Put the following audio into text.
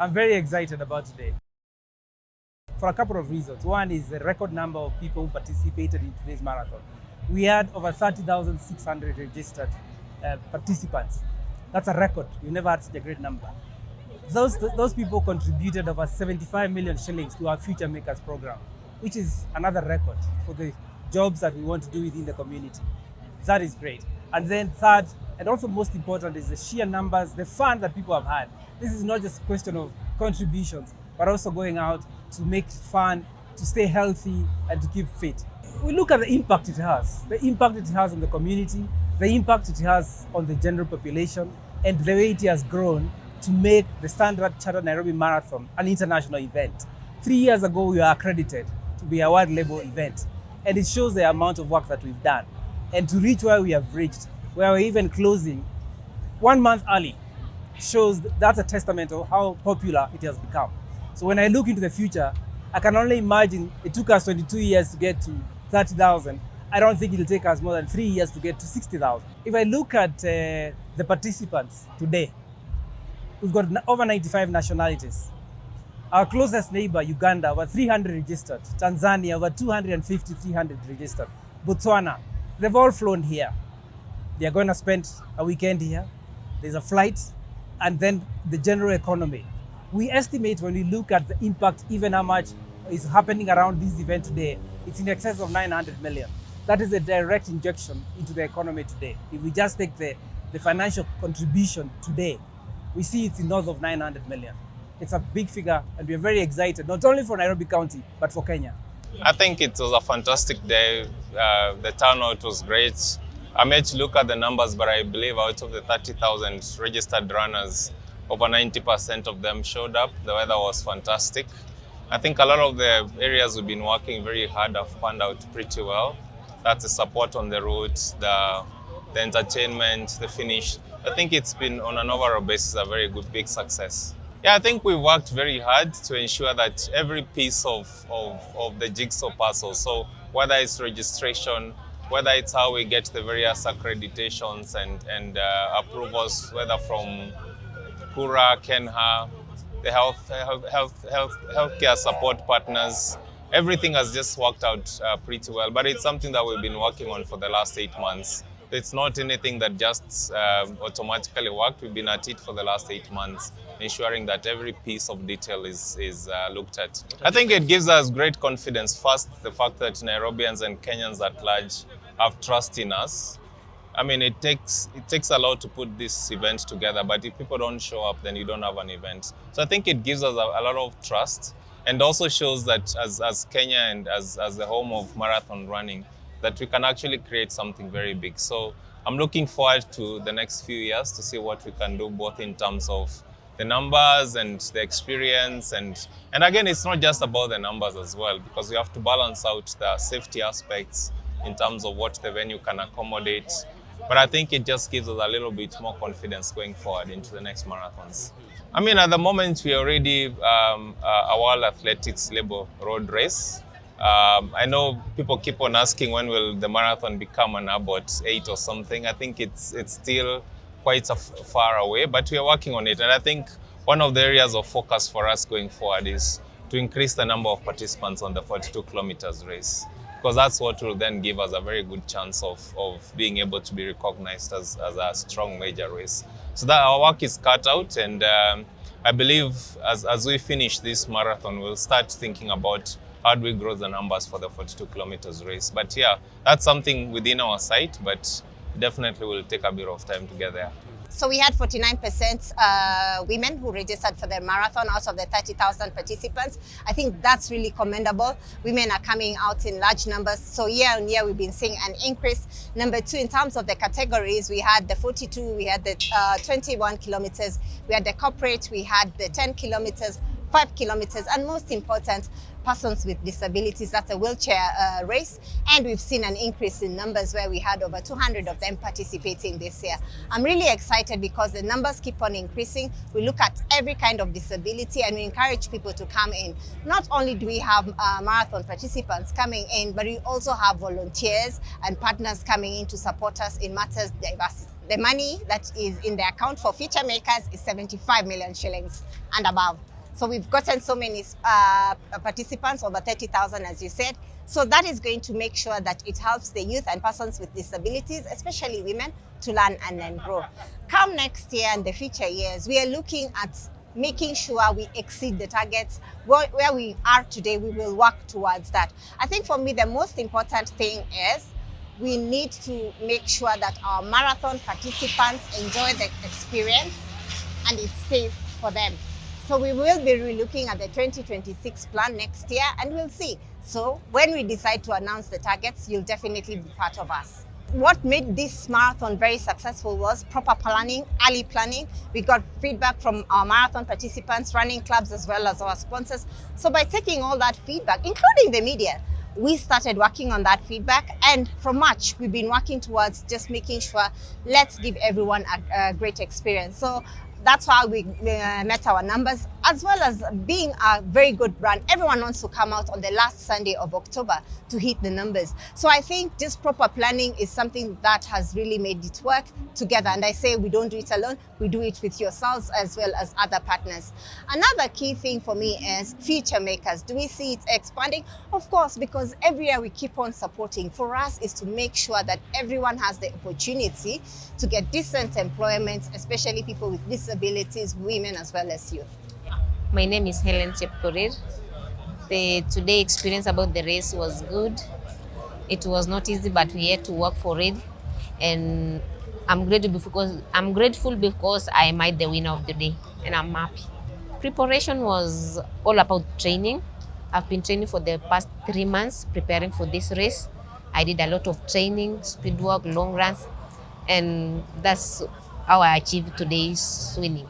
I'm very excited about today for a couple of reasons. One is the record number of people who participated in today's marathon. We had over 30,600 registered participants. That's a record. We've never had such a great number. Those people contributed over 75 million shillings to our Future Makers program, which is another record for the jobs that we want to do within the community. That is great. And then third, and also most important, is the sheer numbers, the fun that people have had. This is not just a question of contributions, but also going out to make fun, to stay healthy, and to keep fit. We look at the impact it has on the community, the impact it has on the general population, and the way it has grown to make the Standard Chartered Nairobi Marathon an international event. 3 years ago, we were accredited to be a world level event, and it shows the amount of work that we've done. And to reach where we have reached, where we're even closing 1 month early, shows that's a testament of how popular it has become. So when I look into the future, I can only imagine it took us 22 years to get to 30,000. I don't think it'll take us more than 3 years to get to 60,000. If I look at the participants today, we've got over 95 nationalities. Our closest neighbor, Uganda, over 300 registered. Tanzania, over 250, 300 registered. Botswana, they've all flown here. They're going to spend a weekend here. There's a flight, and then the general economy. We estimate when we look at the impact, even how much is happening around this event today, it's in excess of 900 million. That is a direct injection into the economy today. If we just take the financial contribution today, we see it's north of 900 million. It's a big figure, and we're very excited, not only for Nairobi County, but for Kenya. I think it was a fantastic day. The turnout was great. I'm yet to look at the numbers, but I believe out of the 30,000 registered runners, over 90% of them showed up. The weather was fantastic. I think a lot of the areas we've been working very hard have panned out pretty well. That's the support on the route, the entertainment, the finish. I think it's been, on an overall basis, a very good, big success. Yeah, I think we worked very hard to ensure that every piece of the jigsaw puzzle, so whether it's registration, whether it's how we get the various accreditations and approvals, whether from Kura, Kenha, the healthcare support partners, everything has just worked out pretty well. But it's something that we've been working on for the last 8 months. It's not anything that just automatically worked. We've been at it for the last 8 months, ensuring that every piece of detail is looked at. I think it gives us great confidence. First, the fact that Nairobians and Kenyans at large have trust in us. I mean, it takes a lot to put this event together, but if people don't show up, then you don't have an event. So I think it gives us a lot of trust, and also shows that as Kenya and as the home of marathon running, that we can actually create something very big. So I'm looking forward to the next few years to see what we can do, both in terms of the numbers and the experience. And again, it's not just about the numbers as well, because we have to balance out the safety aspects in terms of what the venue can accommodate. But I think it just gives us a little bit more confidence going forward into the next marathons. I mean, at the moment, we already a World Athletics Label road race. I know people keep on asking when will the marathon become an about 8 or something. I think it's still quite far away, but we are working on it. And I think one of the areas of focus for us going forward is to increase the number of participants on the 42 kilometers race, because that's what will then give us a very good chance of being able to be recognized as a strong major race. So that our work is cut out, and I believe as we finish this marathon, we'll start thinking about how do we grow the numbers for the 42 kilometers race. But yeah, that's something within our sight, but definitely will take a bit of time to get there. So we had 49% women who registered for the marathon out of the 30,000 participants. I think that's really commendable. Women are coming out in large numbers. So year on year, we've been seeing an increase. Number two, in terms of the categories, we had the 42, we had the 21 kilometers, we had the corporate, we had the 10 kilometers, 5 kilometers, and most important, persons with disabilities. That's a wheelchair race, and we've seen an increase in numbers where we had over 200 of them participating this year. I'm really excited because the numbers keep on increasing. We look at every kind of disability and we encourage people to come in. Not only do we have marathon participants coming in, but we also have volunteers and partners coming in to support us in matters the money that is in the account for Future Makers is 75 million shillings and above. So we've gotten so many participants, over 30,000 as you said. So that is going to make sure that it helps the youth and persons with disabilities, especially women, to learn and then grow. Come next year and the future years, we are looking at making sure we exceed the targets. Where we are today, we will work towards that. I think for me, the most important thing is we need to make sure that our marathon participants enjoy the experience and it's safe for them. So we will be relooking at the 2026 plan next year and we'll see. So when we decide to announce the targets, you'll definitely be part of us. What made this marathon very successful was proper planning, early planning. We got feedback from our marathon participants, running clubs, as well as our sponsors. So by taking all that feedback, including the media, we started working on that feedback, and from March, we've been working towards just making sure let's give everyone a great experience. So that's how we met our numbers, as well as being a very good brand. Everyone wants to come out on the last Sunday of October to hit the numbers. So I think just proper planning is something that has really made it work together. And I say we don't do it alone, we do it with yourselves as well as other partners. Another key thing for me is Future Makers. Do we see it expanding? Of course, because every year we keep on supporting. For us is to make sure that everyone has the opportunity to get decent employment, especially people with disabilities, women as well as youth. My name is Helen Chepkorir. The today experience about the race was good. It was not easy, but we had to work for it. And I'm grateful because I made the winner of the day, and I'm happy. Preparation was all about training. I've been training for the past 3 months, preparing for this race. I did a lot of training, speed work, long runs, and that's how I achieved today's winning.